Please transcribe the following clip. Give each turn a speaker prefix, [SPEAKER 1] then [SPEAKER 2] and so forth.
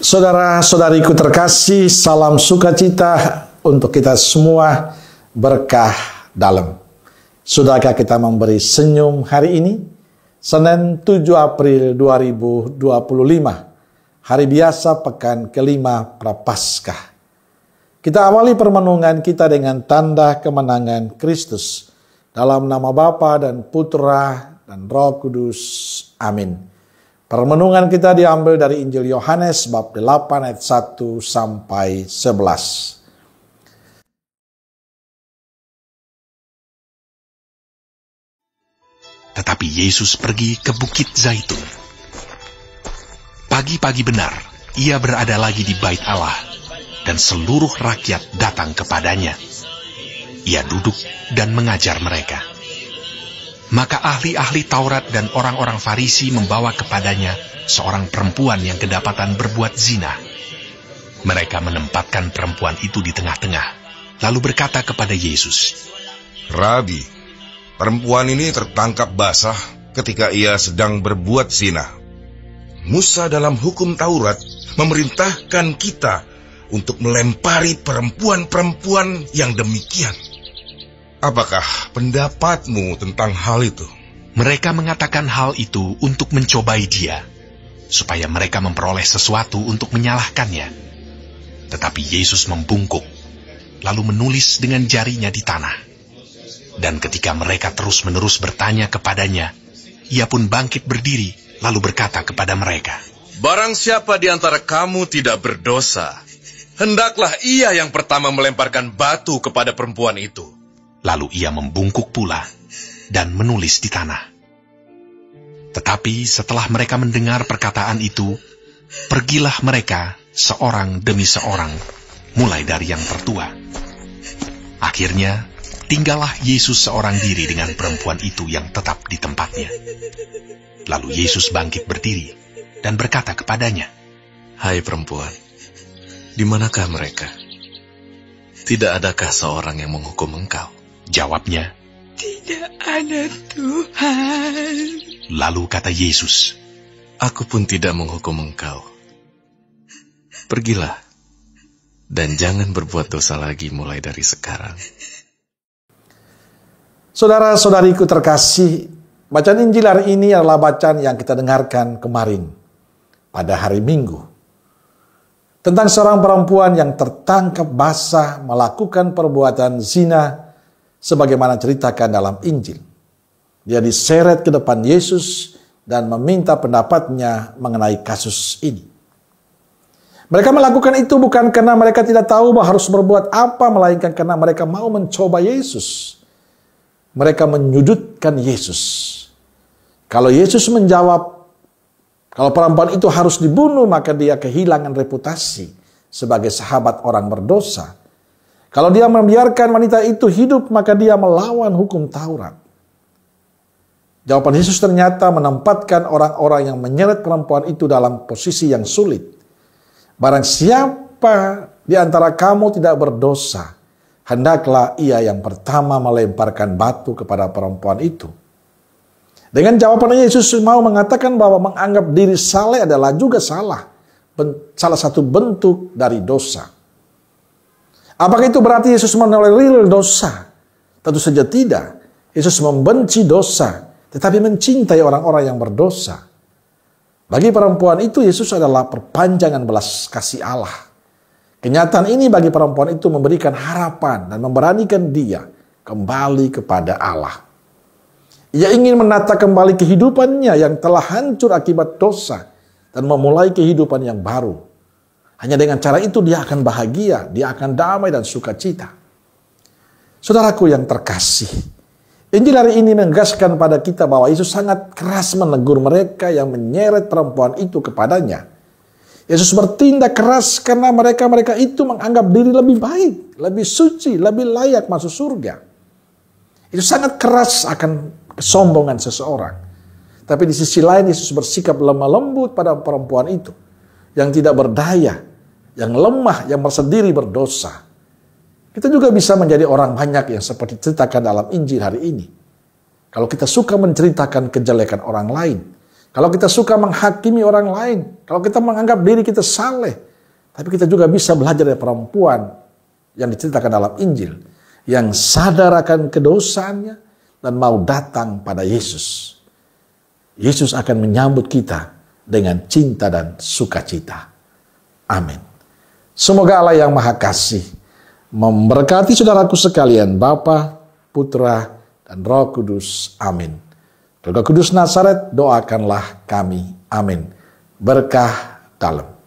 [SPEAKER 1] Saudara-saudariku terkasih, salam sukacita untuk kita semua, berkah dalam. Sudahkah kita memberi senyum hari ini? Senin 7 April 2025, hari biasa pekan kelima Prapaskah. Kita awali permenungan kita dengan tanda kemenangan Kristus. Dalam nama Bapa dan Putra dan Roh Kudus. Amin. Permenungan kita diambil dari Injil Yohanes bab 8 ayat 1 sampai 11.
[SPEAKER 2] Tetapi Yesus pergi ke Bukit Zaitun. Pagi-pagi benar, ia berada lagi di Bait Allah, dan seluruh rakyat datang kepadanya. Ia duduk dan mengajar mereka. Maka ahli-ahli Taurat dan orang-orang Farisi membawa kepadanya seorang perempuan yang kedapatan berbuat zina. Mereka menempatkan perempuan itu di tengah-tengah, lalu berkata kepada Yesus,
[SPEAKER 3] "Rabi, perempuan ini tertangkap basah ketika ia sedang berbuat zina. Musa dalam hukum Taurat memerintahkan kita untuk melempari perempuan-perempuan yang demikian. Apakah pendapatmu tentang hal itu?"
[SPEAKER 2] Mereka mengatakan hal itu untuk mencobai dia, supaya mereka memperoleh sesuatu untuk menyalahkannya. Tetapi Yesus membungkuk, lalu menulis dengan jarinya di tanah. Dan ketika mereka terus-menerus bertanya kepadanya, ia pun bangkit berdiri, lalu berkata kepada mereka,
[SPEAKER 4] "Barang siapa di antara kamu tidak berdosa, hendaklah ia yang pertama melemparkan batu kepada perempuan itu."
[SPEAKER 2] Lalu ia membungkuk pula dan menulis di tanah. Tetapi setelah mereka mendengar perkataan itu, pergilah mereka seorang demi seorang, mulai dari yang tertua. Akhirnya, tinggallah Yesus seorang diri dengan perempuan itu yang tetap di tempatnya. Lalu Yesus bangkit berdiri dan berkata kepadanya,
[SPEAKER 4] "Hai perempuan, di manakah mereka? Tidak adakah seorang yang menghukum engkau?"
[SPEAKER 2] Jawabnya,
[SPEAKER 5] "Tidak ada, Tuhan."
[SPEAKER 2] Lalu kata Yesus,
[SPEAKER 4] "Aku pun tidak menghukum engkau. Pergilah, dan jangan berbuat dosa lagi mulai dari sekarang."
[SPEAKER 1] Saudara-saudariku terkasih, bacaan Injil hari ini adalah bacaan yang kita dengarkan kemarin pada hari Minggu. Tentang seorang perempuan yang tertangkap basah melakukan perbuatan zina sebagaimana ceritakan dalam Injil. Dia diseret ke depan Yesus dan meminta pendapatnya mengenai kasus ini. Mereka melakukan itu bukan karena mereka tidak tahu bahwa harus berbuat apa, melainkan karena mereka mau mencoba Yesus. Mereka menyudutkan Yesus. Kalau Yesus menjawab, kalau perempuan itu harus dibunuh, maka dia kehilangan reputasi sebagai sahabat orang berdosa. Kalau dia membiarkan wanita itu hidup, maka dia melawan hukum Taurat. Jawaban Yesus ternyata menempatkan orang-orang yang menyeret perempuan itu dalam posisi yang sulit. Barang siapa di antara kamu tidak berdosa, hendaklah ia yang pertama melemparkan batu kepada perempuan itu. Dengan jawaban Yesus mau mengatakan bahwa menganggap diri saleh adalah juga salah satu bentuk dari dosa. Apakah itu berarti Yesus menolerir dosa? Tentu saja tidak. Yesus membenci dosa, tetapi mencintai orang-orang yang berdosa. Bagi perempuan itu, Yesus adalah perpanjangan belas kasih Allah. Kenyataan ini bagi perempuan itu memberikan harapan dan memberanikan dia kembali kepada Allah. Ia ingin menata kembali kehidupannya yang telah hancur akibat dosa dan memulai kehidupan yang baru. Hanya dengan cara itu dia akan bahagia, dia akan damai dan sukacita. Saudaraku yang terkasih, Injil hari ini menegaskan pada kita bahwa Yesus sangat keras menegur mereka yang menyeret perempuan itu kepadanya. Yesus bertindak keras karena mereka itu menganggap diri lebih baik, lebih suci, lebih layak masuk surga. Itu sangat keras akan kesombongan seseorang. Tapi di sisi lain Yesus bersikap lemah lembut pada perempuan itu yang tidak berdaya, yang lemah, yang merasa diri berdosa. Kita juga bisa menjadi orang banyak yang seperti ceritakan dalam Injil hari ini. Kalau kita suka menceritakan kejelekan orang lain, Kalau kita suka menghakimi orang lain, kalau kita menganggap diri kita saleh, tapi kita juga bisa belajar dari perempuan yang diceritakan dalam Injil, yang sadar akan kedosaannya dan mau datang pada Yesus. Yesus akan menyambut kita dengan cinta dan sukacita. Amin. Semoga Allah yang Maha Kasih memberkati saudaraku sekalian, Bapa, Putra, dan Roh Kudus. Amin. Roh Kudus Nazaret, doakanlah kami. Amin. Berkah dalam.